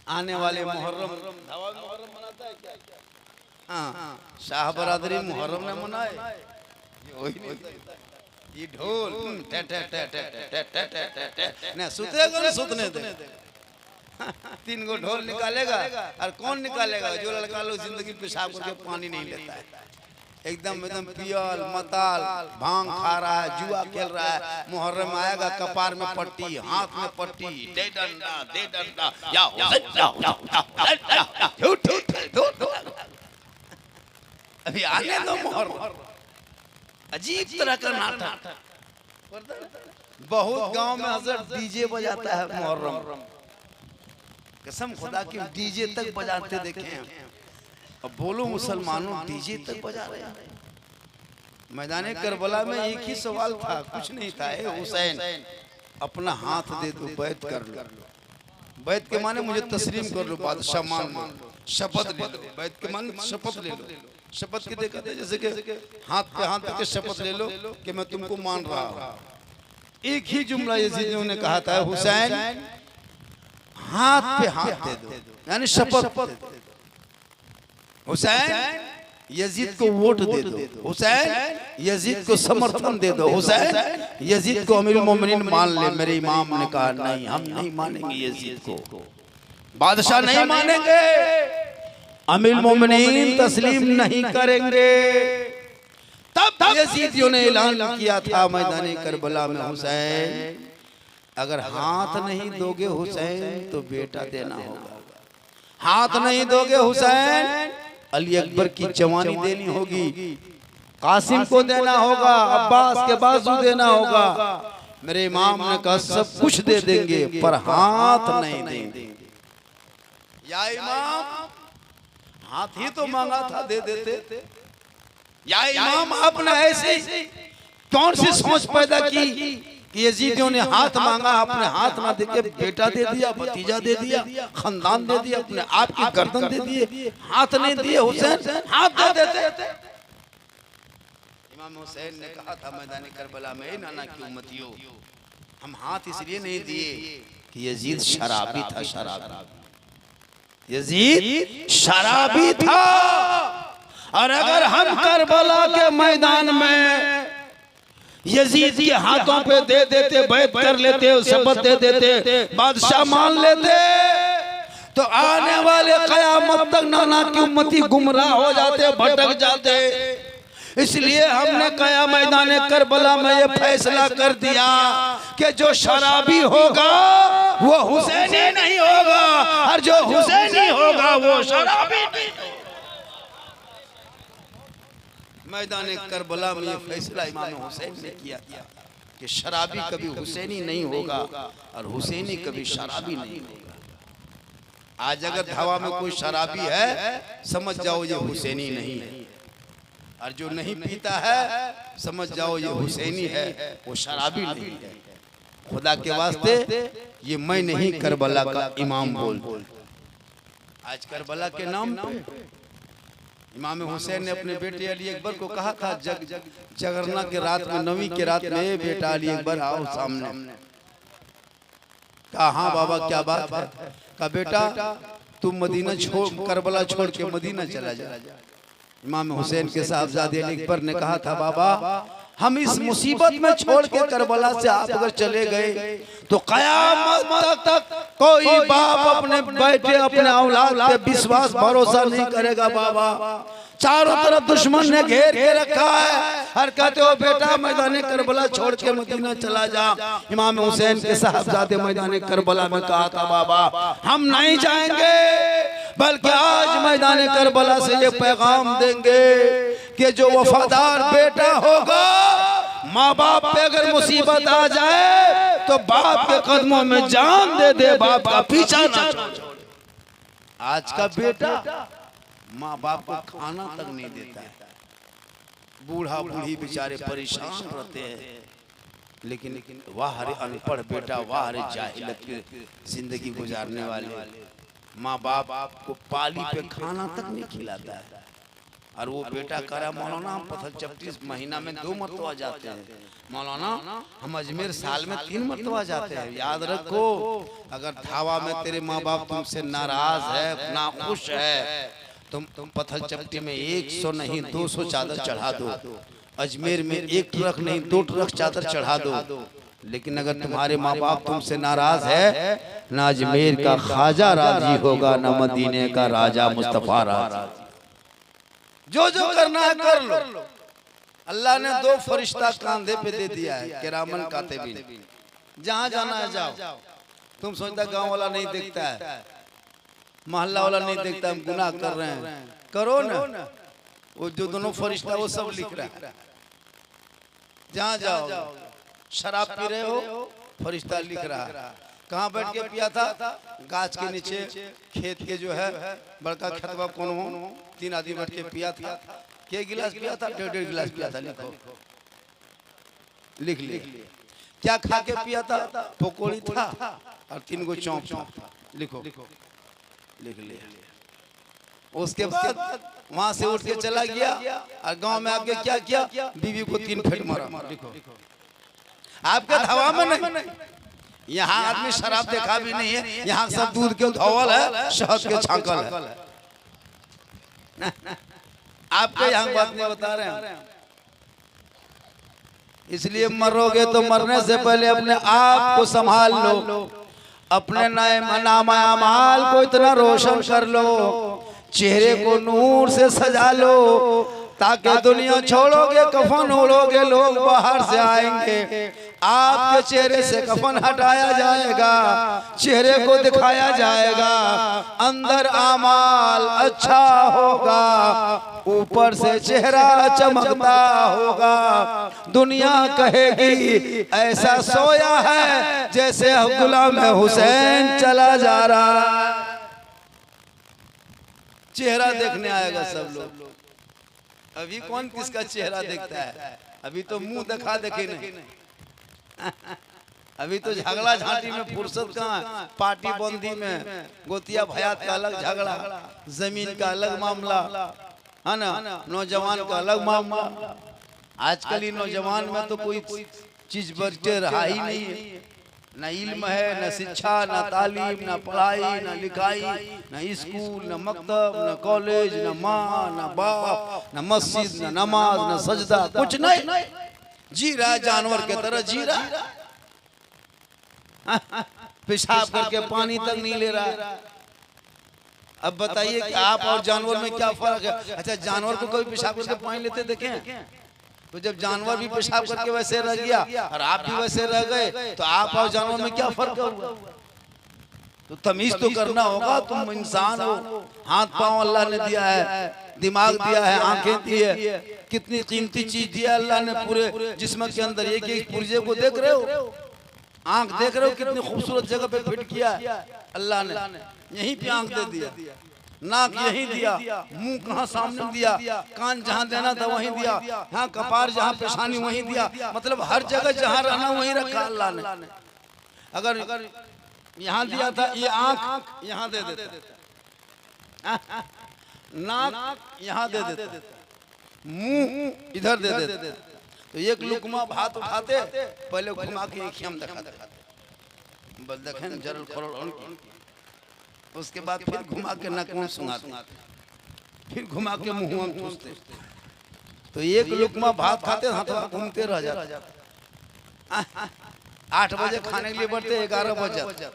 आने वाले मुहर्रम धावा मुहर्रम मनाता है क्या? हाँ, शाह बरादरी मुहर्रम ने मनाए, ये ढोल टे टे टे टे टे टे टे टे ना सुतेगा ना सुतने दे। 3 गो ढोल निकालेगा और कौन निकालेगा? जो लड़का लोग जिंदगी पेशाब करके पानी नहीं लेता है, एकदम पियल मताल भांग खा रहा है, जुआ खेल रहा है। मुहर्रम आएगा, कपार में पट्टी, हाथ में पट्टी, दे डंडा या अभी आने दो मुहर्रम। अजीब तरह का नाटक। बहुत गांव में हजरत डीजे बजाता है मुहर्रम, कसम खुदा की डीजे तक बजाते देखे हैं। अब बोलो मुसलमानों, डीजे तक बजा रहे हैं। मैदान करबला में एक ही सवाल था, कुछ नहीं था, हुसैन अपना हाथ दे दो, बैत कर लो। बैत के माने मुझे तस्लीम कर लो, बादशाह मान लो, शपथ ले लो। बैत के माने शपथ ले लो। शपथ के देखा जैसे कि हाथ पे हाथ के शपथ ले लो कि मैं तुमको मान रहा हूं। एक ही जुमला यजीदियों ने कहा था, हुसैन हाथ पे हाथ दे दो, यानी शपथ। हुसैन यजीद को वोट दे दो, हुसैन यजीद को समर्थन दे दो, हुसैन यजीद को अमीरुल मोमिनीन मान ले। मेरे इमाम ने कहा नहीं, हम नहीं मानेंगे यजीद को, बादशाह नहीं मानेंगे, अमीरुल मोमिनीन तस्लीम नहीं करेंगे। तब यजीदियों ने ऐलान किया था मैदान करबला में, हुसैन अगर हाथ नहीं दोगे हुसैन तो बेटा देना होगा, हाथ नहीं दोगे हुसैन अली अकबर की जवानी देनी होगी, कासिम को देना होगा, अब्बास के बाजू देना होगा। मेरे इमाम ने कहा सब कुछ दे देंगे पर हाथ नहीं देंगे। या इमाम, हाथ ही तो मांगा था, दे देते। या इमाम, आपने ऐसे कौन सी सोच पैदा की कि यजीदियों ने हाथ मांगा, आपने हाथ ना देके बेटा दे दिया, भतीजा दे दिया, खानदान दे दिया, अपने आप की गर्दन दे दिए, हाथ नहीं दिए। हुसैन हाथ दे देते। इमाम हुसैन ने कहा था मैदान करबला में, नाना की उम्मतियों, हम हाथ इसलिए नहीं दिए कि यजीद शराबी था, शराबी, यजीद शराबी था। और अगर हम करबला के मैदान में यजीद के हाथों पे दे देते, बैत कर लेते, शपथ दे देते, बादशाह मान लेते, तो आने वाले कयामत तक नाना की उम्मती गुमराह हो जाते, भटक जाते। इसलिए हमने कया मैदान करबला में ये फैसला कर दिया कि जो शराबी होगा वो हुसैनी नहीं होगा, और जो हुसैनी होगा वो शराबी नहीं होगा। मैदान करबला में ये फैसला इमाम हुसैन ने किया कि शराबी कभी हुसैनी नहीं होगा और हुसैनी कभी शराबी नहीं होगा। आज अगर धावा में कोई शराबी है, समझ जाओ ये हुसैनी नहीं है, और जो नहीं पीता है समझ जाओ ये हुसैनी है, वो शराबी नहीं है। खुदा के वास्ते ये मैं नहीं, करबला का इमाम बोल। आज करबला के नाम पे इमाम हुसैन ने अपने बेटे अली अकबर को कहा था, जगरना के रात में, 9वीं के रात में, बेटा अली अकबर आओ सामने। कहा हाँ बाबा क्या बात है? कहा बेटा तुम मदीना छोड़, करबला छोड़ के मदीना चला जा। इमाम हुसैन के साहबजादे अली अकबर ने कहा था, बाबा हम इस मुसीबत में छोड़ के करबला से आप अगर चले गए तो कयामत तक कोई बाप अपने बेटे, अपने औलाद पे विश्वास भरोसा नहीं करेगा। बाबा चारों तरफ दुश्मन ने घेर के रखा है, हर कहते हो बेटा मैदान करबला छोड़ के मदीना चला जा। इमाम हुसैन के साहबजादे मैदान करबला में कहा था, बाबा हम नहीं जाएंगे, बल्कि आज मैदान करबला से ये पैगाम देंगे कि जो वफादार बेटा होगा, माँ बाप पे अगर मुसीबत आ जाए तो बाप के कदमों में जान दे दे, बाप का पीछा ना छोड़। आज का बेटा माँ बाप को खाना तक नहीं देता है, बूढ़ा बूढ़ी बेचारे परेशान रहते हैं। लेकिन वाह रे अनपढ़ बेटा, वाह रे जाहिलत की जिंदगी गुजारने वाले, माँ बाप को पाली पे खाना तक नहीं खिलाता है। और वो बेटा करा मौलाना हम पत्थर चपटी महीना में 2 मरतबा जाते हैं, मौलाना हम अजमेर साल में 3 मरतबा जाते हैं। याद रखो अगर धावा में तेरे माँ बाप तुमसे नाराज है, नाखुश है, तुम पत्थर चपटी में 100 नहीं 200 चादर चढ़ा दो, अजमेर में 1 ट्रक नहीं 2 ट्रक चादर चढ़ा दो। लेकिन अगर तुम्हारे माँ बाप तुमसे नाराज है, ना अजमेर का ख्वाजा राजी होगा, ना मदीने का राजा मुस्तफा राजी। जो जो करना है कर लो। अल्लाह ने 2 फरिश्ता कांधे पे दे दिया है, किरामन कातिबीन, जहां जाना है जाओ। तुम सोचता गांव वाला नहीं देखता है, मोहल्ला वाला नहीं देखता हम गुनाह कर रहे हैं, करो ना। वो जो दोनों फरिश्ता वो सब लिख रहा है, जहां जाओ। शराब पी रहे हो, फरिश्ता लिख रहा है। कहाँ बैठ के पिया था? गाछ के नीचे, खेत के जो है बड़का खेतवा कौन हो, 3 आदमी बैठ के पिया था। के गिलास पिया था? 1.5 गिलास पिया था। लिखो, लिख लिए। क्या खा के पिया था? पकौड़ी था और 3 गो चौंक था। लिखो, लिख लिया। उसके बाद वहां से उठ के चला गया और गांव में आके क्या किया? बीवी को 3 फेंट मारा। लिखो, आपके धावा में नहीं, यहाँ आदमी शराब देखा भी नहीं है, यहाँ सब दूध के धोवल है, शहद के छांकल है। आपके यहाँ बात नहीं बता रहे हैं। इसलिए मरोगे तो मरने से पहले अपने आप को संभाल लो, अपने नाम अमाल को इतना रोशन कर लो, चेहरे को नूर से सजा लो, ताकि दुनिया छोड़ोगे कफन ओढ़ोगे, लोग बाहर से आएंगे, आपके चेहरे से कफन हटाया जाएगा, चेहरे को दिखाया जाएगा, अंदर आमाल अच्छा होगा, ऊपर से चेहरा चमकता होगा। दुनिया कहेगी ऐसा सोया है जैसे गुलाम हुसैन चला जा रहा है। चेहरा देखने आएगा सब लोग। अभी कौन किसका चेहरा देखता है? अभी तो मुंह दिखा देखे नहीं। अभी तो झगड़ा झांटी में फुर्सत कहाँ, पार्टी बंदी में गोतिया भयात का अलग झगड़ा, जमीन का अलग मामला है ना, नौजवान का अलग मामला। आजकल ही नौजवान में तो कोई चीज बचे रहा ही नहीं है, न इल्म है, न शिक्षा, न तालीम, न पढ़ाई, न लिखाई, न स्कूल, न मकतब, न कॉलेज, न माँ, न बाप, न मस्जिद, न नमाज, न सजदा, कुछ नहीं। जी रहा है जानवर के तरह जी रहा है। पेशाब करके पानी तक नहीं ले रहा है। अब बताइए कि आप और जानवर में क्या फर्क है? अच्छा, जानवर को कभी पेशाब करके पानी लेते देखें? तो जब जानवर भी पेशाब करके वैसे रह गया और आप भी वैसे रह गए, तो आप और जानवर में क्या फर्क हुआ? तो तमीज तो करना होगा। तुम इंसान हो, हाथ पांव अल्लाह ने दिया है, दिमाग दिया है, आंखें दी है, कितनी कीमती चीज दिया अल्लाह ने पूरे जिस्म के अंदर। एक एक पुर्जे को देख रहे हो, आंख देख रहे हो, कितनी खूबसूरत जगह पे फिट किया अल्लाह ने, यहीं पे आंख दे दिया, नाक यहीं दिया, मुंह कहाँ सामने दिया, कान जहाँ देना था वहीं दिया, हाँ कपार जहाँ पेशानी वहीं दिया, मतलब हर जगह जहाँ रहना वहीं रखा अल्लाह ने। अगर यहाँ दिया था, ये आंख यहाँ दे देता, नाक यहाँ दे देता, मुंह इधर दे देते। तो एक लुकमा भात उठाते, पहले घुमा के एक हम दिखाते, बस देखें जरल खरोड़, उसके बाद फिर घुमा के नक में सुंघाते, फिर घुमा के मुंह में ठूसते। तो एक लुकमा भात खाते, हाथ घूमते रह जाते। 8 बजे खाने के लिए बढ़ते, 11 बजे।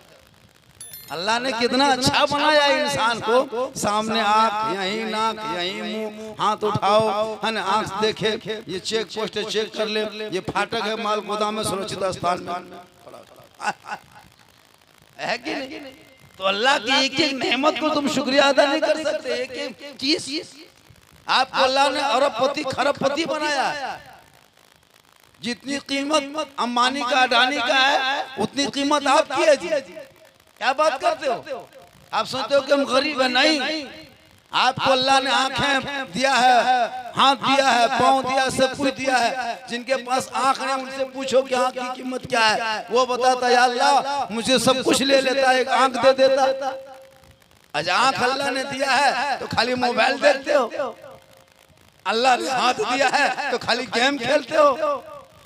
अल्लाह ने कितना अच्छा बनाया इंसान को, सामने आँख यहीं, नाक यहीं, मुंह, हाथ उठाओ है ना, आँख देखे, ये चेक पोस्ट चेक कर ले, ये फाटक है माल गोदाम में सुरक्षित स्थान में है कि नहीं? तो अल्लाह की एक एक नेमत को तुम शुक्रिया अदा नहीं कर सकते। एक एक चीज आपको अल्लाह ने अरबपति खरबपति बनाया है। जितनी कीमत अंबानी का अडानी का है, उतनी कीमत आपकी है जी। क्या बात करते हो? आप सोचते हो कि हम गरीब हैं? नहीं, आपको अल्लाह ने आंखें दिया है, हाथ दिया है, पाँव दिया है, सब कुछ दिया है। जिनके पास आंख नहीं उनसे पूछो कि आंख की कीमत क्या है, वो बताता है अल्लाह मुझे सब कुछ ले लेता, एक आंख दे देता। अच्छा, आंख अल्लाह ने दिया है तो खाली मोबाइल देखते हो? अल्लाह ने हाथ दिया है तो खाली गेम खेलते हो,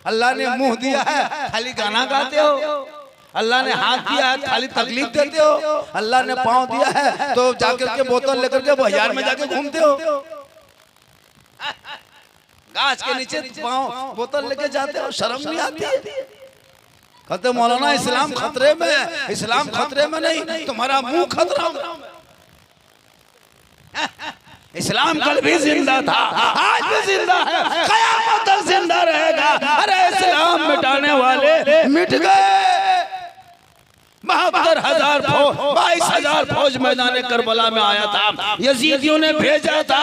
अल्लाह ने मुंह दिया है खाली गाना गाते हो, अल्लाह ने हाथ दिया है खाली तकलीफ देते हो, अल्लाह ने पाँव दिया है तो जाकर के बोतल लेकर के बाजार में जाके घूमते हो, गाछ के नीचे पाँव बोतल लेके जाते हो, शर्म नहीं आती है? कहते मौलाना इस्लाम खतरे में है, इस्लाम खतरे में नहीं, तुम्हारा मुंह खतरा में। इस्लाम कल भी जिंदा था, आज भी जिंदा है, क़यामत तक जिंदा रहेगा। अरे इस्लाम मिटाने वाले मिट गए। 72,000 फौज, 22,000 फौज मैदान करबला में आया था, यजीदियों ने भेजा था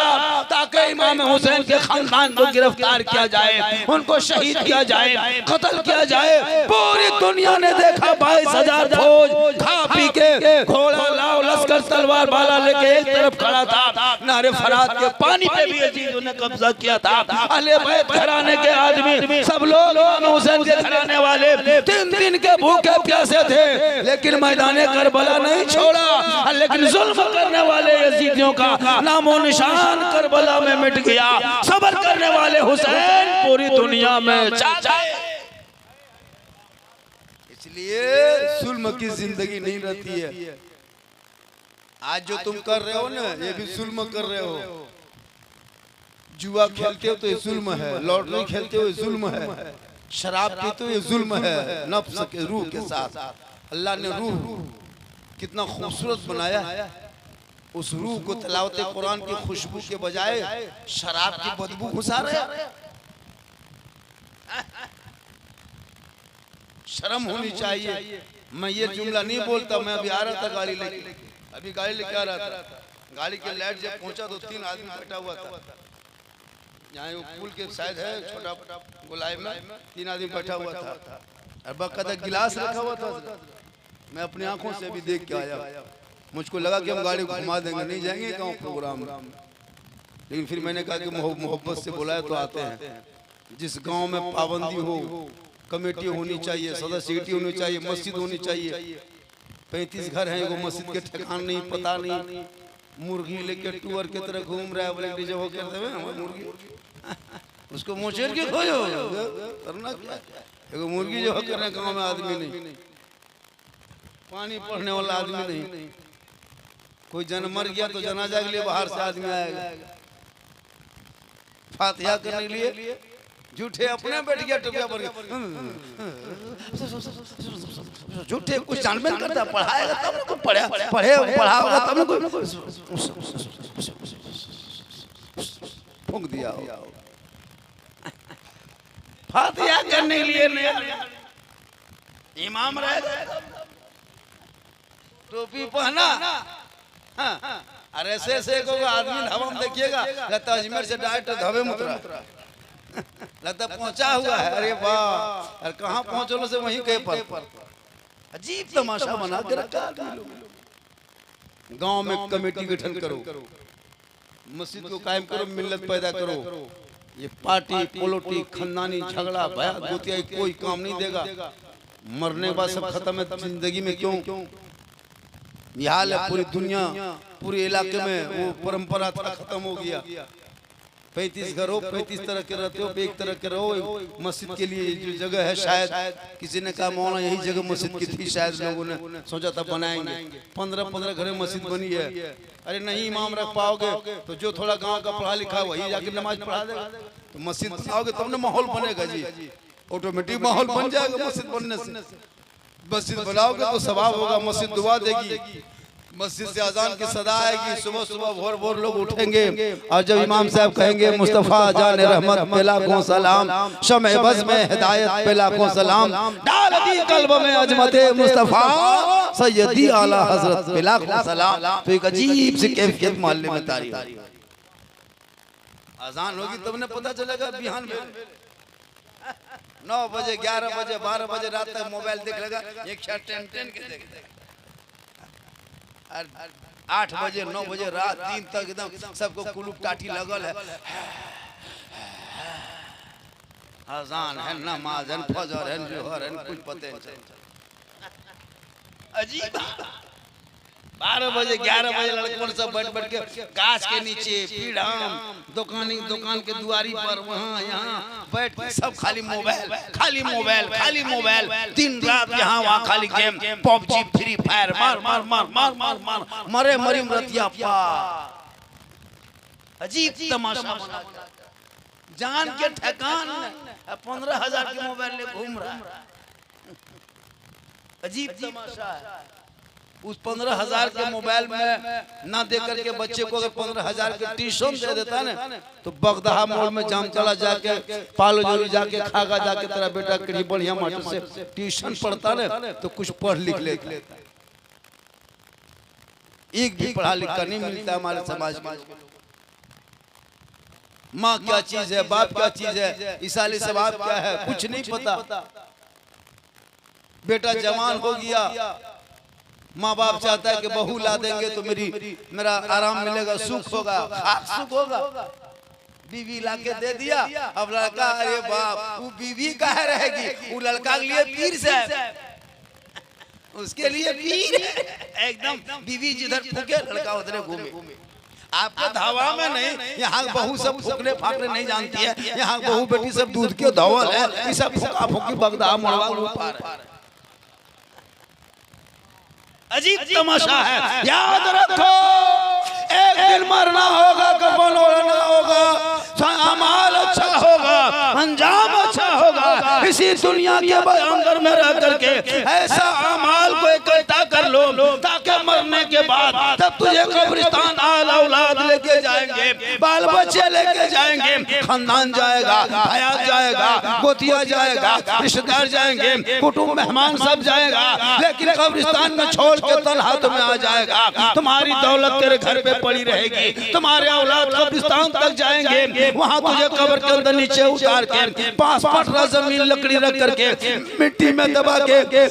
ताकि इमाम हुसैन के खानदान को गिरफ्तार किया जाए, उनको शहीद किया जाए, कत्ल किया जाए। पूरी दुनिया ने देखा 22,000 फौज खा पी के घोड़ा लाओ लश्कर तलवार बाला लेके एक तरफ खड़ा था, नारे फरात के पानी पे भी यजीदियों ने कब्जा किया था। अहले बैत घराने के आदमी सब लोग इमाम हुसैन के घराने वाले 3 दिन के भूखे प्यासे थे, लेकिन मैदाने करबला नहीं छोड़ा। लेकिन जुल्म करने वाले यजीदियों का नामो निशान करबला में मिट गया। सब्र करने वाले हुसैन पूरी दुनिया में छा गए। इसलिए जुल्म की जिंदगी नहीं रहती है। आज जो तुम कर रहे हो ना, ये भी जुल्म कर रहे हो। जुआ खेलते हो तो ये जुल्म है, लॉटरी खेलते हो ये जुल्म है, शराब पीते हो ये जुल्म है नफ्स के रूह के साथ। अल्लाह ने रूह कितना खूबसूरत बनाया, उस रूह को तिलावत कुरान की खुशबू के बजाय शराब की बदबू घुसा रहे। शर्म होनी चाहिए। मैं ये जुमला नहीं बोलता, मैं अभी आ रहा था गाड़ी लेके, अभी गाड़ी लेके आ रहा था, गाड़ी के लाइट जब पहुंचा तो 3 आदमी बैठा हुआ था, यहाँ वो पुल के शायद है छोटा गोलाई में 3 आदमी बैठा हुआ था, और बाकायदा गिलास रखा हुआ था। मैं अपनी आंखों से भी देख के आया, मुझको लगा कि हम गाड़ी घुमा देंगे, नहीं जाएंगे गाँव प्रोग्राम में, लेकिन फिर मैंने कहा कि मोहब्बत से बुलाए तो आते हैं। जिस गांव में पाबंदी हो, कमेटी होनी चाहिए, सदस्यटी होनी चाहिए, मस्जिद होनी चाहिए। 35 घर हैं, वो मस्जिद के ठिकान नहीं, पता नहीं, मुर्गी लेके टूर के तरह घूम रहा है, बोले डीजे हो करते हुए मुर्गी उसको मोचेर के खोजो करना क्या। एगो मुर्गी जो कर रहे गाँव में आदमी नहीं, पानी पढ़ने वाला आदमी नहीं, कोई जन मर गया तो जनाजा के लिए बाहर से आदमी आएगा, फातिहा करने के लिए झूठे अपने बैठ गया टोपिया पर, झूठे कुछ जानबे करता, पढ़ाएगा तब ना, पढ़ाओगा तब ना, कोई फूंक दिया फातिहा करने के लिए नहीं, इमाम रहेगा टोपी पहना। अरे ऐसे को आदमी हवा में देखिएगा लगता अजमेर से डायरेक्ट धवे मुतरा लगता पहुंचा हुआ है। अरे वाह, अरे कहाँ पहुंचो से वहीं कहीं पर अजीब तमाशा बना के रखा। गांव में कमेटी गठन करो, मस्जिद को कायम करो, मिल्लत पैदा करो। ये पार्टी पॉलिटिक्स खानदानी झगड़ा भया गोतिया कोई काम नहीं देगा। मरने के बाद सब खत्म है, जिंदगी में क्यों यह हाल है। पूरी दुनिया पूरे इलाके में वो परंपरा खत्म हो गया। 35 घर हो, 35 तरह के रहते हो, एक तरह के रहो। मस्जिद के लिए जो जगह है, शायद किसी ने कहा मौलाना यही जगह मस्जिद की थी, शायद लोगों ने सोचा था बनाएंगे। 15-15 घर में मस्जिद बनी है। अरे नहीं इमाम रख पाओगे तो जो थोड़ा गांव का पढ़ा लिखा वही जाके नमाज पढ़ा देगा। तो मस्जिद बनाओगे तब ना माहौल बनेगा जी, ऑटोमेटिक माहौल बन जाएगा मस्जिद बनने से। मस्जिद बनाओगे तो सवाब होगा, मस्जिद दुआ देगी, मस्जिद से अजान की सदा आएगी, सुबह सुबह भोर भोर लोग उठेंगे और जब इमाम साहब कहेंगे मुस्तफ़ा जान रहमत पे लाखों सलाम, शमे बज़ में हिदायत पे लाखों सलाम, डाल दी कल्ब में अजमते मुस्तफ़ा सैयदी आला हजरत पे लाखों सलाम। तो एक अजीब सी कैफियत मोहल्ले में तारी। अजान होगी तब ने पता चलेगा बिहान में 9 बजे 11 बजे 12 बजे रात तक मोबाइल देख लेगा, एक शर्ट टेन के देख 8 बजे 9 बजे रात दिन तक एकदम सबको कुलूप टाटी लगल है। अजान है, नमाज है, फजर है, जोहर है, कुछ पते नहीं। अजीब 12 बजे 11 बजे लड़कों सब बैठ के गाछ के नीचे पीढ़ाम दुकान के दुआरी पर वहाँ यहाँ बैठ के सब खाली मोबाइल दिन रात यहाँ वहाँ खाली गेम पबजी फ्री फायर मार मरे मरी मरतिया अजीब तमाशा जान के ठकान 15,000 के मोबाइल ले घूम रहा है। अजीब तमाशा है। उस 15,000 के मोबाइल में ना दे करके बच्चे को अगर 15,000 के ट्यूशन दे देता ना तो बगदहा मोड़ में जामतला जाके पालो जोरी जाके खागा जाके तेरा बेटा कहीं बढ़िया मास्टर से ट्यूशन पढ़ता ना तो कुछ पढ़ लिख लेता। एक भी पढ़ा लिखा नहीं मिलता हमारे समाज में। माँ क्या चीज है, बाप क्या चीज है, इसाली सवाब क्या है, कुछ नहीं पता। बेटा जवान हो गया, माँ बाप चाहता है कि बहू ला देंगे तो मेरा आराम मिलेगा, सुख होगा, सुख होगा। बीवी ला के दे दिया, अब लड़का अरे बाप वो बीवी कहाँ रहेगी, वो लड़का के लिए पीर से उसके लिए पीर एकदम। बीवी जिधर फूके लड़का उधर घूमे। आपके धावा में नहीं, यहाँ बहू सब फूकने फाकने नहीं जानती है। यहाँ बहू बेटी सब दूध के धवल है, ये सब फूका फूकी बगदा मरवा। अजीब तमाशा है। याद रखो एक दिन मरना होगा, कफन ओढ़ना होगा, अमाल अच्छा होगा, अंजाम अच्छा होगा। इसी दुनिया के अंदर में रह करके ऐसा अमाल को इकट्ठा कर लो ताकि मरने के बाद तब तुझे कब्रिस्तान आल औलाद लेके जाएंगे, बाल बच्चे लेके जाएंगे, खानदान जाएगा, हयात जाएगा, गोतिया जाएगा, रिश्तेदार जाएंगे, कुटुंब मेहमान सब जाएगा, लेकिन कब्रिस्तान में छोड़ के तन्हा तुम्हें आ जाएगा। तुम्हारी दौलत तेरे घर पे पड़ी रहेगी, तुम्हारे औलाद कब्रिस्तान तक जाएंगे, वहाँ तुझे कब्र के अंदर नीचे उतार के 5 फुट जमीन लकड़ी रख करके मिट्टी में दबा के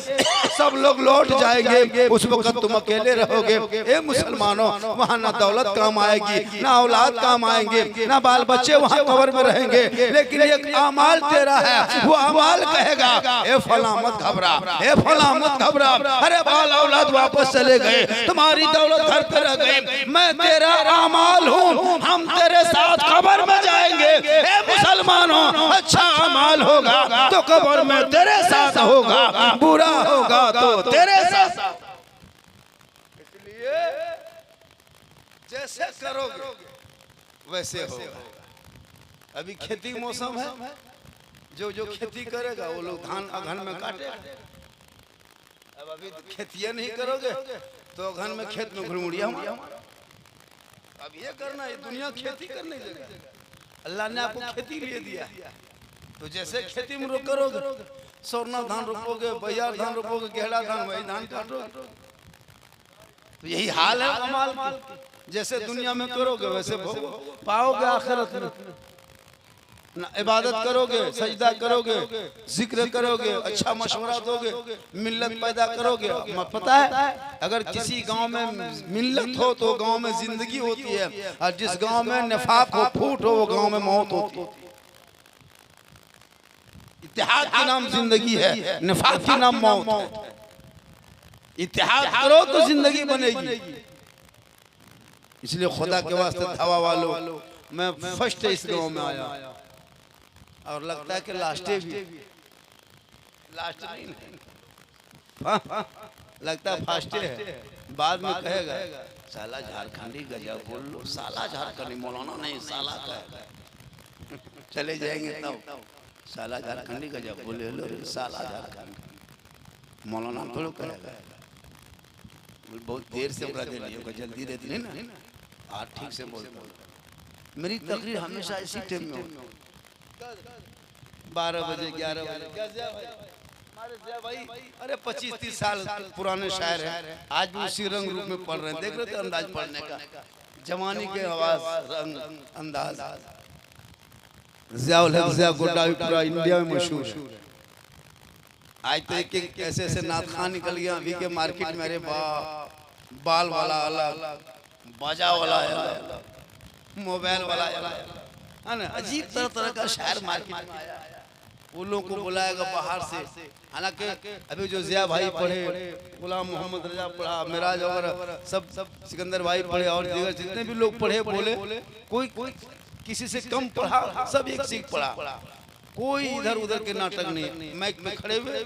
सब लोग लौट जाएंगे। उस वक्त तुम अकेले रहोगे। ए मुसलमानों, वहाँ ना दौलत काम आएगी, ना औलाद काम आएंगे, ना बाल बच्चे वहाँ कब्र में रहेंगे, लेकिन एक अमाल तेरा है। वो अमाल कहेगा ए फला मत घबरा, ए फला मत घबरा, अरे बाल औलाद वापस चले गए, तुम्हारी दौलत घर पे रह गई, मैं तेरा अमाल हूँ, हम तेरे साथ कब्र में जाएंगे। ए मुसलमानों, अच्छा अमाल होगा तो कब्र में तेरे साथ होगा, बुरा होगा तो तेरे साथ। इसलिए जैसे करोगे वैसे होगा। अभी खेती मौसम है, जो खेती करेगा वो लोग धान अगहन में काटेगा। अब अभी खेतियां नहीं करोगे तो अगहन में खेत में घुड़मुड़िया। अब ये करना है, दुनिया खेती करने लगा। अल्लाह ने आपको खेती लिए दिया, तो जैसे खेती में करोगे, सोरना धान रोपोगे, बयार धान रोपोगे, गेहड़ा धान, वही धान काटोगे। तो यही हाल है अमाल। जैसे दुनिया में करोगे वैसे पाओगे आखिरत में। ना इबादत करोगे, सजदा करोगे, जिक्र करोगे, अच्छा मशवरा दोगे, मिल्लत पैदा करोगे। पता है अगर किसी गांव में मिल्लत हो तो गांव में जिंदगी होती है, और जिस गांव में निफाक हो, फूट हो, वो गांव में मौत होती है। इत्तेहाद का नाम जिंदगी है, निफाक का नाम मौत है। इत्तेहाद करो तो जिंदगी बनेगी। इसलिए खुदा के वास्ते धावा वालों, मैं फर्स्ट इस गांव में आया और लगता है कि लास्टे भी लास्ट नहीं लगता है फास्टे है। बाद में कहेगा साला झारखंडी गजब बोल लो, साला झारखंडी, मौलाना नहीं साला का। चले जाएंगे तब साला झारखंडी गजब बोले लो, साला झारखंडी, मौलाना थोड़ा कहेगा। बहुत देर से बोला दे, जल्दी रहती नहीं ना, आज ठीक से बोल। मेरी तकरीर हमेशा इसी टाइम में होती, 12 बजे 11 बजे। भाई अरे 25-30 साल पुराने शायर हैं, आज भी उसी रंग रूप में पढ़ रहे हैं। देख रहे थे अंदाज पढ़ने का, जवानी के आवाज, रंग, अंदाज। ज़ियाउल हक ज़िया गोड्डा भी पूरा इंडिया में मशहूर है। आज तो एक ऐसे ऐसे नात खान निकल गया अभी के मार्केट में। अरे बाल वाला अलग, बाजा वाला अलग, मोबाइल वाला अलग, है ना। अजीब तरह तरह का शायर मार्केट में आया। वो लोगों को बुलाएगा बाहर से। हालांकि अभी जो जिया भाई पढ़े, गुलाम मोहम्मद रजा पढ़ा, मिराज वगैरह सब सिकंदर भाई पढ़े और दीगर जितने भी लोग पढ़े बोले कोई किसी से कम पढ़ा, सब एक सीख पढ़ा। कोई इधर उधर के नाटक नहीं, माइक में खड़े हुए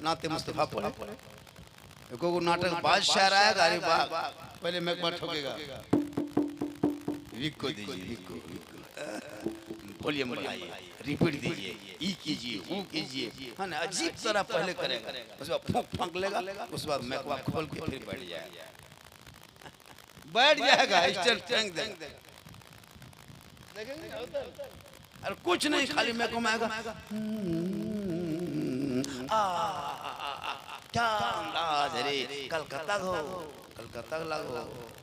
नाते मुस्तफा पढ़े। को नाटक बादशाह आएगा, अरे वाह पहले मैं ठोकेगा, विको दीजिए, विको वॉल्यूम बढ़ाइए, रिपीट दीजिए, ई कीजिए, वो कीजिए, है ना, अजीब तरह पहले करेगा, उसके बाद फूंक फूंक लेगा, उसके बाद मैकवा खोल के फिर बैठ जाएगा, स्टेल टैंक देंगे, अरे कुछ नहीं, खाली मैको में आएगा, क्या अंदाज रे, कलकत्ता हो, कलकत्ता लगो,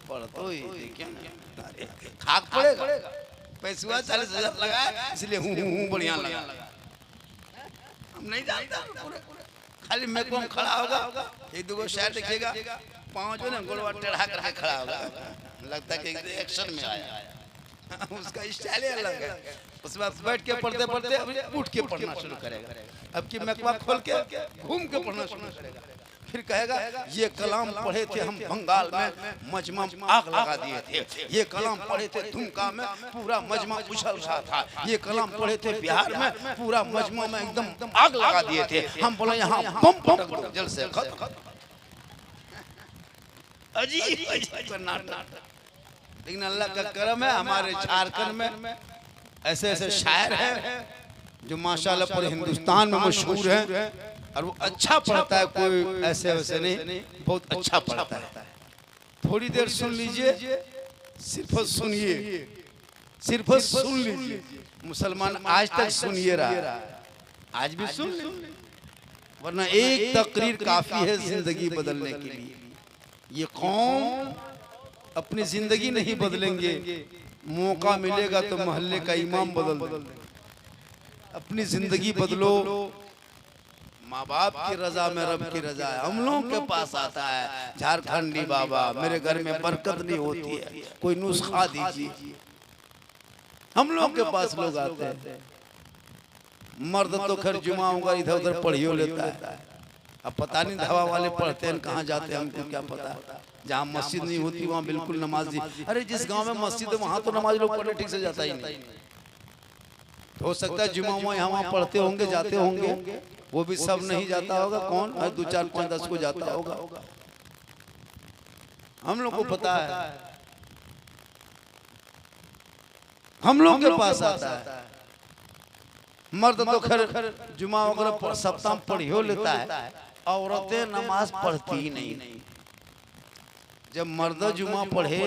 पढ़ तो ही देखिए ना, खाक पड़ेगा, पैसा 40,000 लगा, इसलिए हूँ बढ़िया लगा, हम नहीं जानता, खाली मैको में खड़ा होगा, एक दो शायद दिखेगा, पाँव जो ना गोलवा टेढ़ा करके खड़ा होगा, लगता है कि एक्शन में आया, उसका स्टाइल अलग है। उसके बाद बैठ के पढ़ते पढ़ते उठ के पढ़ना शुरू करेगा, अब की मैकवा खोल के घूम के पढ़ना शुरू करेगा, फिर कहेगा ये कलाम पढ़े थे हम बंगाल में, मजमा आग लगा दिए थे, ये कलाम पढ़े थे दुमका में, पूरा मजमा उछल रहा था, ये कलाम पढ़े थे बिहार में, पूरा मजमा में एकदम आग लगा दिए थे, हम बोले यहाँ बम पटक दो जल से खत्म। अजीब नाटक, लेकिन अल्लाह का करम है, हमारे झारखंड में ऐसे ऐसे शायर हैं जो माशाल्लाह पूरे हिंदुस्तान में मशहूर हैं, और वो अच्छा पढ़ता है, कोई ऐसे वैसे नहीं, बहुत अच्छा पढ़ता है। थोड़ी देर सुन लीजिए, सिर्फ सुनिए, सिर्फ सुन लीजिए, मुसलमान आज तक सुनिए रहा, आज भी सुन, वरना एक तकरीर काफी है जिंदगी बदलने के लिए। ये कौम अपनी जिंदगी नहीं बदलेंगे, मौका मिलेगा तो मोहल्ले का इमाम बदल दो, अपनी जिंदगी बदलो, माँ बाप की रजा में रब की रजा है। हम लोगों के पास आता है झारखंडी बाबा, मेरे घर में बरकत नहीं होती है, कोई नुस्खा दीजिए, हम लोग के पास लोग आते हैं। मर्द तो खैर जुमा होगा इधर उधर पढ़ियो लेता है, अब पता नहीं धवा वाले पढ़ते हैं कहाँ जाते हैं, हमको क्या पता। जहाँ मस्जिद नहीं होती वहाँ बिल्कुल नमाज नहीं, अरे जिस गांव में मस्जिद है वहाँ तो नमाज लोग पढ़ने ठीक से जाता ही नहीं, हो सकता है जुमा यहाँ पढ़ते होंगे, जाते होंगे, वो भी सब नहीं जाता होगा, कौन 2 4 5 10 को जाता होगा, हम लोग को पता है, हम लोग के पास आता है। मर्द तो खैर जुमा वगैरह सप्ताह पढ़ियो लेता है, औरतें नमाज पढ़ती ही नहीं। जब मर्द जुमा पढ़े,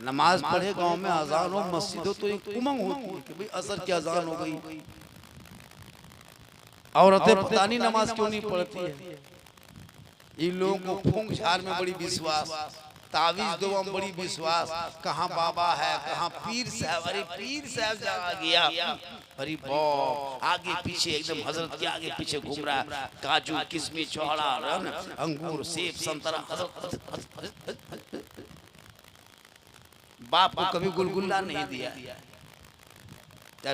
नमाज पढ़े, गांव में अजान हो, मस्जिद हो, तो एक उमंग होती है कि भाई असर की अजान हो गई। औरतें पता नहीं नमाज क्यों नहीं पढ़ती है। इन लोगों को फूंक झाड़ में बड़ी विश्वास, तावीज दुआ में बड़ी विश्वास, कहाँ बाबा है, कहाँ पीर साहब, अरे पीर साहब जा गया, अरे बाप, आगे पीछे एकदम हजरत के आगे पीछे घूम रहा है, काजू किशमिश चौड़ा अंगूर सेब संतरा, बाप को कभी गुलगुल्ला नहीं दिया,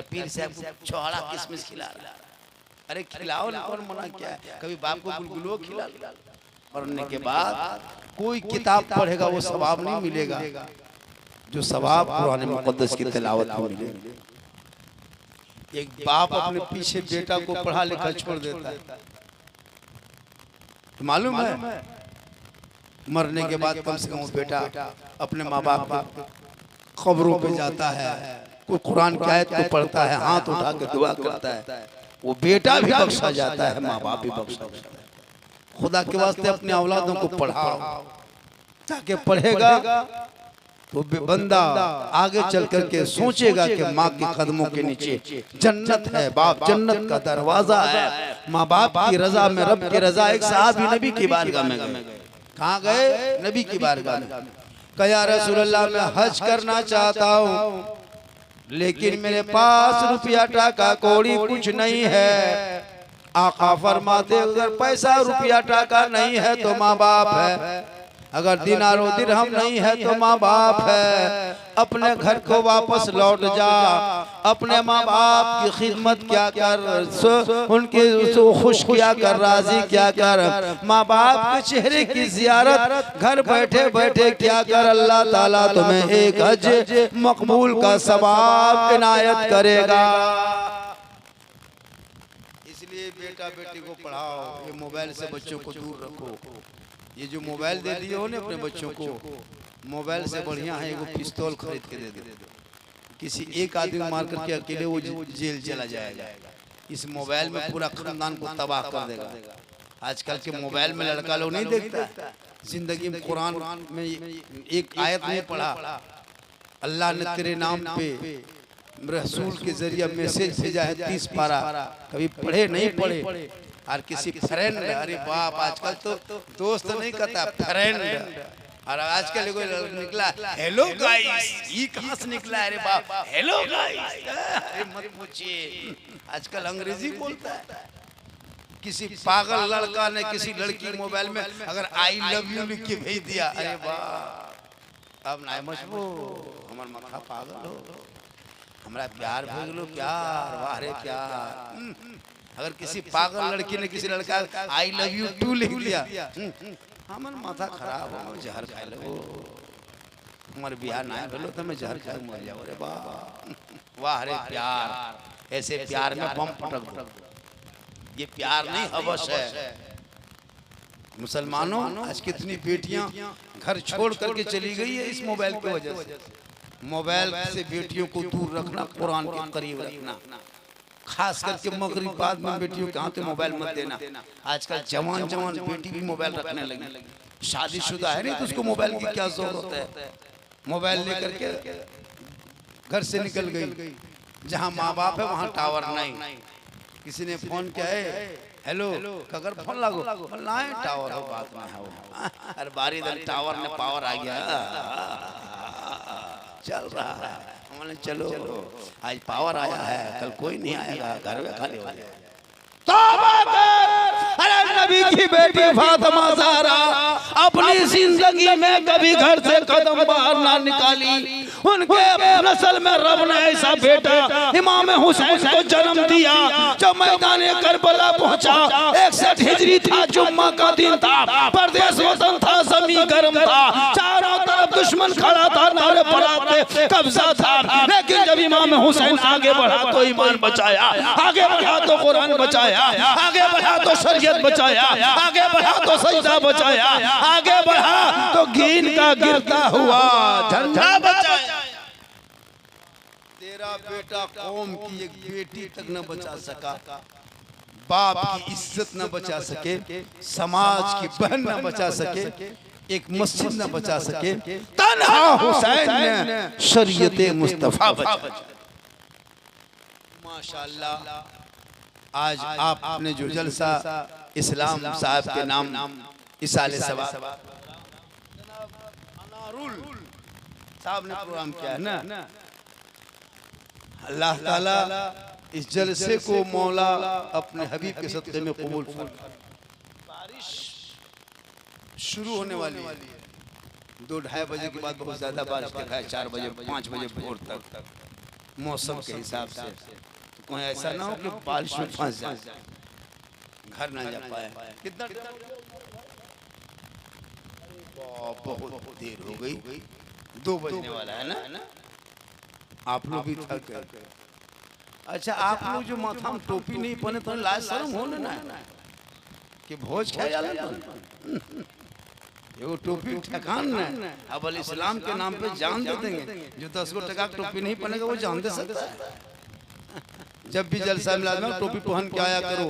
पीर साहब चौड़ा किशमिश खिला रहा, अरे खिलाओ ना, कौन मना क्या है, कभी बाप को गुलगुलो खिला। पढ़ने के बाद कोई किताब पढ़ेगा वो सवाब नहीं मिलेगा जो सवाब कुरान मुकद्दस की तिलावत में मिलेगा। एक बाप अपने पीछे बेटा को पढ़ा लिखा छोड़ देता है, तो मालूम है मरने के बाद कम से कम बेटा अपने माँ बाप की कब्रों पे जाता है, कोई कुरान की आयत को पढ़ता है, हाथ उठा के दुआ करता है, वो बेटा भी बख्शा जाता है, माँ बाप भी बख्शा जाता है। खुदा के वास्ते अपने औलादों को पढ़ाओ, ताकि पढ़ेगा तो बंदा आगे चल करके सोचेगा कि माँ के कदमों के नीचे जन्नत है, बाप जन्नत का दरवाजा है, माँ बाप की रजा में रब की रजा। एक साहबी नबी की बारगाह में गए, कहाँ गए, नबी की बारगाह में, कहा या रसूलल्लाह मैं हज करना चाहता हूँ, लेकिन मेरे पास रुपया टाका कौड़ी कुछ नहीं है। आका फरमाते अगर पैसा रुपया टाका नहीं है तो माँ बाप है, अगर दिनार और दिरहम नहीं है तो माँ बाप है, अपने घर को वापस लौट जा, अपने माँ बाप की खिदमत क्या कर, उनके खुश क्या कर, राजी क्या कर, माँ बाप के चेहरे की जियारत घर बैठे बैठे क्या कर। अल्लाह ताला तुम्हें एक हज मकबूल का सवाब इनायत करेगा। इसलिए बेटा बेटी को पढ़ाओ, ये मोबाइल से बच्चों को दूर रखो। ये जो मोबाइल दे दिए हो ना अपने बच्चों को, मोबाइल से बढ़िया है वो पिस्तौल खरीद के दे दो। किसी एक आदमी मार करके अकेले वो जेल चला जाएगा। इस मोबाइल में पूरा खानदान को तबाह कर देगा। आजकल के मोबाइल में लड़का लोग नहीं देखता। जिंदगी में कुरान में एक आयत नहीं पढ़ा, अल्लाह ने तेरे नाम पे रसूल के जरिए मैसेज भेजा है 30 पारा, कभी पढ़े नहीं पढ़े। और किसी फ्रेंड, अरे बाप आजकल तो दोस्त नहीं कहता फ्रेंड। और आजकल निकला हेलो गाइस, ये कहां से निकला? अरे बाप हेलो गाइस, अरे मत पूछिए, आजकल अंग्रेजी बोलता है। किसी पागल लड़का ने किसी लड़की मोबाइल में अगर आई लव यू लिख के भेज दिया, अरे बाप अब ना मचबो, हमार माथा पागल हो, हमारा प्यार भेज लो, प्यार, वाह रे प्यार। अगर किसी पागल लड़की ने किसी लड़का आई लव यू टू लिख दिया, हमार माथा खराब हो, जहर खा लो, हमारे बिहार ना भेलो तो मैं जहर खा मर जाओ रे बाप। वाह रे प्यार, ऐसे प्यार में बम पटक दो। ये प्यार नहीं हवस है। मुसलमानों, आज कितनी बेटियां घर छोड़ करके चली गई है इस मोबाइल की वजह से। मोबाइल से बेटियों को दूर रखना, कुरान के करीब रखना, खास करके मगरिब बाद में बेटियों के हाथ में मोबाइल मत देना। आजकल जवान जवान बेटी भी मोबाइल रखने लगी, शादीशुदा है नहीं तो उसको मोबाइल की क्या जरूरत है। मोबाइल लेकर के घर से निकल गई, जहाँ माँ बाप है वहाँ टावर नहीं। किसी ने फोन किया है, हेलो अगर फोन लागो ना है टावर हो, बात में है अरे बारी दल टावर ने पावर आ गया, चल रहा है। हमने चलो आज पावर आया है, कल कोई नहीं आएगा, घर में खाली हो जाएगा। अरे नबी की बेटी फातिमा ज़हरा अपनी जिंदगी में कभी घर से कदम बाहर ना निकाली। उनके नस्ल में रब ने ऐसा बेटा इमाम हुसैन को जन्म दिया। जब मैदान करबला पहुंचा, 61 हिजरी था, जुम्मा का दिन था, परदेश वतन था, ज़मीन गर्म था, चारों तरफ दुश्मन खड़ा था, नारे पड़ाते कब्जा था। लेकिन जब इमाम हुसैन आगे बढ़ा तो ईमान बचाया, आगे बढ़ा तो कुरान बचाया, आगे बढ़ा तो शरीयत बचाया, आगे बढ़ा तो सजदा बचाया, आगे बढ़ा तो दीन का गिरता हुआ झंडा बचाया। तेरा बेटा कौम की एक बेटी तक न बचा सका, बाप की इज्जत न बचा सके, समाज की बहन न बचा सके, एक मस्जिद न बचा सके, तन्हा हुसैन ने शरीयत मुस्तफा बचा। माशाअल्लाह, आज आपने जो जलसा इस्लाम साहब के नाम इसाले सवाब अनारुल साहब ने प्रोग्राम किया है ना, अल्लाह ताला इस जलसे को मौला अपने हबीब के सदक़े में कबूल फरमाए। बारिश शुरू होने वाली है, 2-2:30 बजे के बाद बहुत ज्यादा बारिश दिखा है, 4 बजे 5 बजे भोर तक मौसम के हिसाब से। तो कोई ऐसा ना हो कि बारिश में फंस जाए, घर ना जा पाए। कितना बहुत देर हो गई, 2 बजने वाला है ना, आप लोग भी थक गए। अच्छा, आप लोग जो माथा में टोपी नहीं पहने तो लाज शर्म हो ना कि भोज खाया जाला एगो टोपी ठकान ना। अब अल इस्लाम के नाम पे जान दे देंगे। जो 10 गो टका टोपी नहीं पहनेगा वो जान दे सकता है। जब भी जलसा मिला में टोपी पहन के आया करो,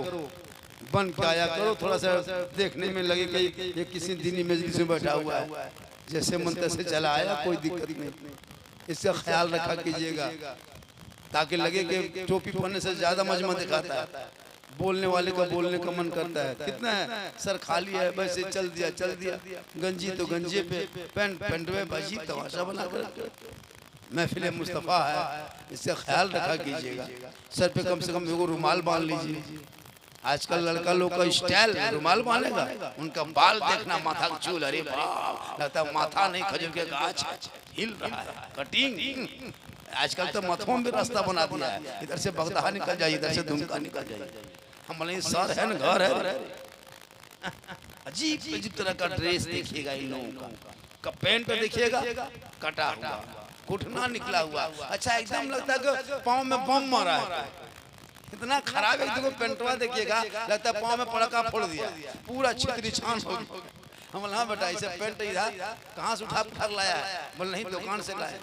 बन के आया करो, थोड़ा सा देखने में लगे कि ये किसी दीनी मजलिस में बैठा हुआ है, जैसे मन तैसे चला आया, कोई दिक्कत नहीं। इसका ख्याल रखा कीजिएगा ताकि लगे कि टोपी पहनने से ज्यादा मजमा दिखाता है, बोलने वाले का बोलने का मन करता है। कितना है, सर खाली है, वैसे चल दिया, गंजी तो गंजे पे, पैंट में बाजी तमाशा बना कर। महफिल मुस्तफ़ा है, इससे ख्याल रखा कीजिएगा। सर पे कम से कम एगो रुमाल बांध लीजिए, आजकल लड़का लोग का स्टाइल रुमाल बांधेगा, उनका बाल देखना, माथा का चूल, अरे बाप, लगता है माथा नहीं खजूर के गाछ हिल रहा है, कटिंग। आजकल तो मथों में रास्ता बना दिया है, इधर से बगदाहा निकल जाए, इधर से दुमका निकल जाए। हम बोले सर है ना, घर है। अजीब अजीब तरह का ड्रेस देखिएगा इन लोगों का पैंट देखिएगा कटा हुआ, घुटना निकला हुआ, अच्छा एकदम लगता है कि पाँव में बम मारा है, इतना खराब एकदम पेंटवा देखिएगा, लगता है पाँव में पड़का फोड़ दिया, पूरा छितरी छान हो गया। हम बोले हाँ बेटा ऐसे पेंट इधर कहाँ से उठा उठा लाया है? बोले नहीं दुकान से लाया।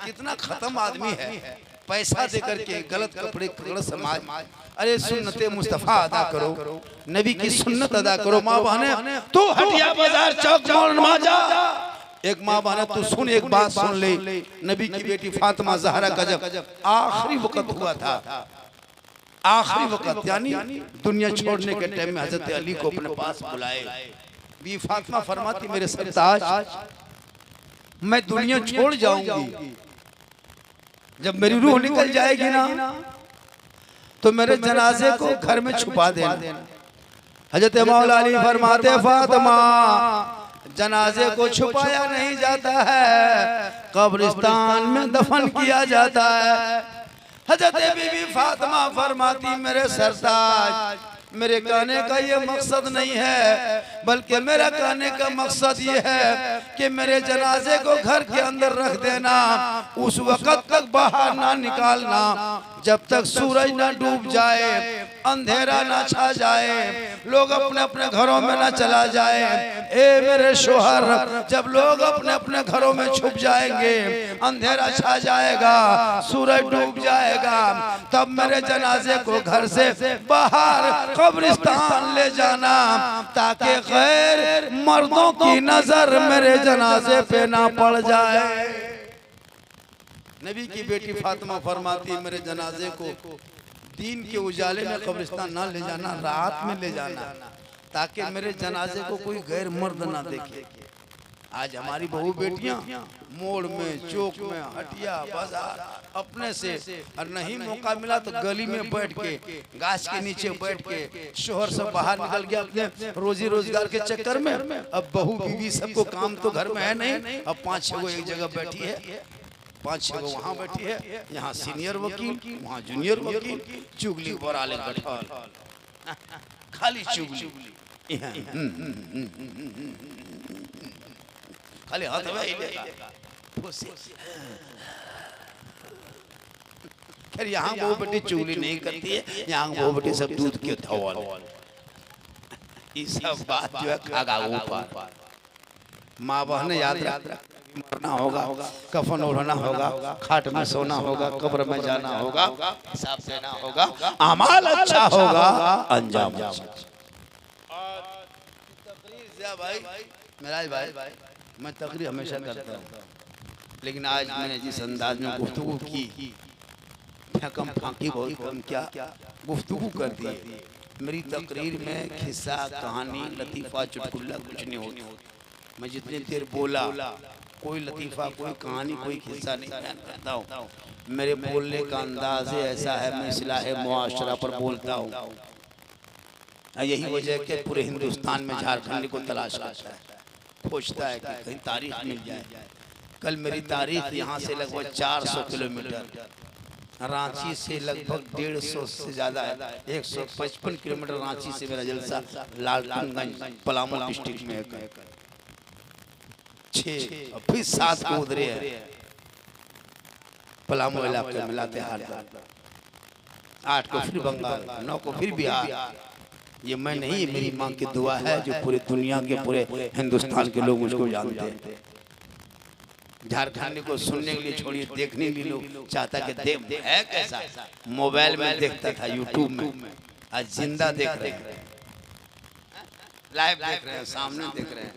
कितना खत्म आदमी है, पैसा दे करके गलत कपड़े, गलत समाज। अरे सुन्नते मुस्तफा अदा करो, नबी की सुन्नत अदा करो। माँ बहने तू हटिया बाजार चौक मोड़ नमाज जा। एक माँ बहने तू सुन, एक बात सुन ले, नबी की बेटी फातिमा ज़हरा का जब आखिरी वक्त हुआ था, आखिरी वक्त यानी दुनिया छोड़ने के टाइम में हजरत अली को अपने पास बुलाए। बी फातिमा फरमाती मेरे सरताज मैं दुनिया छोड़ जाऊंगी, जब मेरी रूह निकल जाएगी ना तो मेरे जनाजे को घर में छुपा देना। हजरत मौला अली फरमाते फातिमा जनाजे को छुपाया नहीं जाता है, कब्रिस्तान में दफन किया जाता है। हजरत बीबी फातिमा फरमाती मेरे सरताज मेरे कहने का ये मकसद नहीं है, बल्कि मेरा कहने का मकसद ये है कि मेरे जनाजे को घर के अंदर रख देना, उस वक्त तक बाहर ना निकालना जब तक सूरज ना डूब जाए, अंधेरा ना छा जाए, लोग अपने अपने घरों में ना चला जाए। ए मेरे शोहर जब लोग अपने अपने घरों में छुप जाएंगे, अंधेरा छा जाएगा, सूरज डूब जाएगा, तब मेरे जनाजे को घर से बाहर कब्रिस्तान ले जाना, ताकि गैर मर्दों की नजर मेरे जनाजे पे ना पड़ जाए। नबी की बेटी फातिमा फरमाती मेरे जनाजे को दिन के उजाले में कब्रिस्तान ना ले जाना, रात में ले जाना, ताकि मेरे जनाजे को कोई गैर मर्द ना देखे। आज हमारी बहू बेटियां मोड़ में, चौक में, हटिया बाजार अपने से, और नहीं मौका मिला तो गली में बैठ के, गाछ के नीचे बैठ के, शोहर सब बाहर निकल गया अपने रोजी रोजगार के चक्कर में। अब बहू बीवी सबको काम तो घर में है नहीं, अब 5-6 गो एक जगह बैठी है, 5-6 गो वहाँ बैठी है, यहाँ सीनियर वकील, वहाँ जूनियर वकील, चुगली पर आले बैठल, खाली चुगली, खाली हाथ खैर यहाँ वो बेटी चुगली नहीं करती है, यहाँ वो बेटी सब दूध के धवल, ये सब बात जो है खागा ऊपर। माँ बहन याद रख, मरना होगा, कफन ओढ़ना होगा, खाट में सोना होगा, कब्र में जाना होगा, हिसाब देना होगा, अमाल अच्छा होगा, अंजाम अच्छा। भाई मेराज भाई मैं तकरीर हमेशा करता हूँ, लेकिन आज मैंने जिस अंदाज में गुफ्तगू की, कम फांकी बहुत कम क्या गुफ्तगू कर दी। मेरी तकरीर में खिस्सा, कहानी, लतीफ़ा, चुटकुला कुछ नहीं होता। मैं जितनी देर बोला कोई लतीफ़ा, कोई कहानी, कोई खिस्सा नहीं बयान करता हूँ। मेरे बोलने का अंदाज ऐसा है, मैं इस्लाह मुआशरा पर बोलता हूँ। यही वजह है कि पूरे हिंदुस्तान में झारखंड को तलाश करता है, खोजता है कि कहीं तारीख मिल जाए। कल मेरी तारीख यहाँ से लगभग 400 किलोमीटर, रांची से लगभग 150 से ज़्यादा है, 155 किलोमीटर रांची से मेरा जलसा लालगंज पलामू डिस्ट्रिक्ट में है। 6 और फिर 7 को उधरे है पलामू इलाके में लातेहार, 8 को फिर बंगाल, 9 को फिर बिहार। ये मैं नहीं, ये मेरी माँ की दुआ है जो पूरे दुनिया के, पूरे हिंदुस्तान के लोग मुझको जानते हैं। झारखंड को सुनने के लिए छोड़िए, देखने के लिए लोग चाहता कि देख है कैसा। मोबाइल में देखता था, यूट्यूब में, आज जिंदा देख रहे हैं, लाइव देख रहे हैं, सामने देख रहे हैं।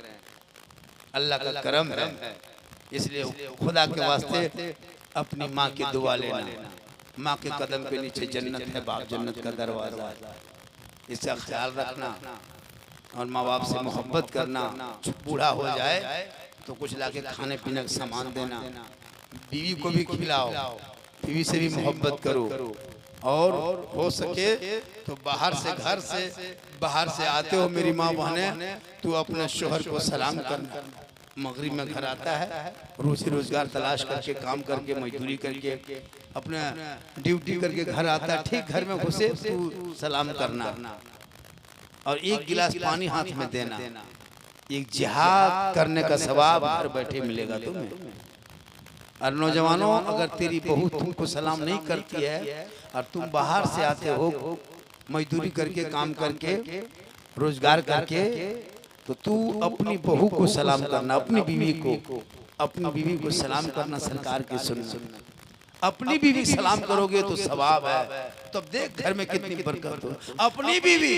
अल्लाह का करम है, इसलिए खुदा के वास्ते अपनी माँ की दुआ लेना। माँ के कदम के नीचे जन्नत है, बाप जन्नत का दरवाजा है, इसका ख्याल रखना और माँ बाप से मोहब्बत करना। बूढ़ा हो जाए तो कुछ लाके खाने पीने का सामान देना, बीवी को भी खिलाओ, बीवी से भी मोहब्बत करो, और हो सके तो बाहर से आते हो मेरी माँ बहने, तू अपने शोहर को सलाम करना। मगरिब में घर आता है, रोजी रोजगार तलाश करके, काम करके, मजदूरी करके, अपने ड्यूटी करके घर आता है, ठीक घर में घुसे तू सलाम करना और एक गिलास पानी हाथ में देना। एक जिहाद करने का सवाब घर बैठे मिलेगा तुम्हें। और नौजवानों, अगर तेरी बहू तुमको सलाम नहीं करती है और तुम बाहर से आते हो मजदूरी करके, काम करके, रोजगार करके, तो तू अपनी बहू को सलाम करना, अपनी बीवी को सलाम करना सरकार की सुन्नत। अपनी बीवी सलाम करोगे तो सवाब है। तब देख घर में कितनी बरकत हो। अपनी बीवी,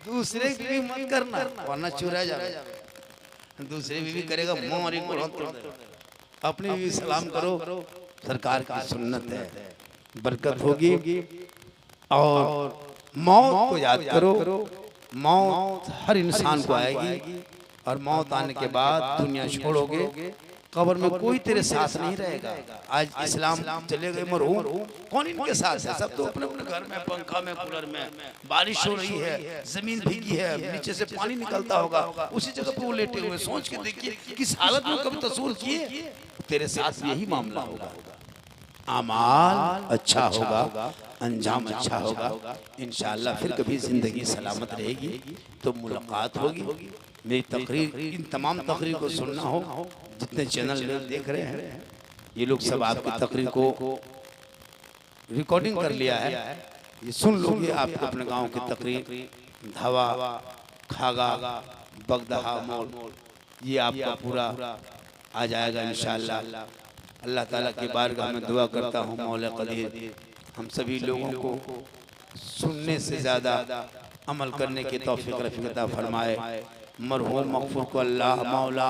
दूसरे की बीवी मत करना वरना चुरा जाएगा। दूसरी बीवी करेगा मोरी को। अपनी बीवी सलाम करो, सरकार की सुन्नत है, बरकत होगी। और मौत को याद करो, मौत हर इंसान को आएगी और मौत आने के बाद दुनिया छोड़ोगे, कब्र में कोई तेरे साथ नहीं रहेगा। आज इस्लाम चले गए मरहूम, कौन इनके साथ है? सब तो अपने अपने घर में, पंखा में, कूलर में, बारिश हो रही है, जमीन भीगी है, नीचे से पानी निकलता होगा, उसी जगह पे वो लेटे हुए। सोच के देखिए किस हालत में कभी तस्वीर किए। तेरे साथ यही मामला होगा। अमाल अच्छा होगा, अंजाम अच्छा होगा, इंशाअल्लाह फिर कभी जिंदगी सलामत रहेगी तो मुलाकात होगी। मेरी तकरीर, इन तमाम तकरीर को सुनना हो, जितने चैनल देख रहे हैं ये लोग सब आपकी तकरीर को रिकॉर्डिंग कर लिया है, ये सुन लोगे। आपको अपने गांव की तकरीर, धावा, खागा, बगदहा मोल, ये आपका पूरा आ जाएगा इंशाअल्लाह। अल्लाह ताला की बारगाह में दुआ करता हूँ, मौला कदीर हम सभी लोगों को सुनने से ज़्यादा अमल करने की तौफीक रफ़ीक अता फरमाए। मरहूम मग़फ़ूर को अल्लाह मौला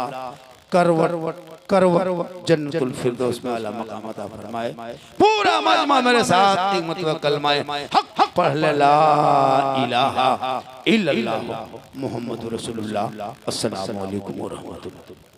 करवर जन्नतुल फिरदौस में आला मक़ाम अता फरमाए। पूरा मजमा मेरे साथ एक मतलब कलमा हक पढ़ ले, ला इलाहा इल्लल्लाह मुहम्मदुर रसूलुल्लाह। अस्सलामु अलैकुम व रहमतुल्लाह।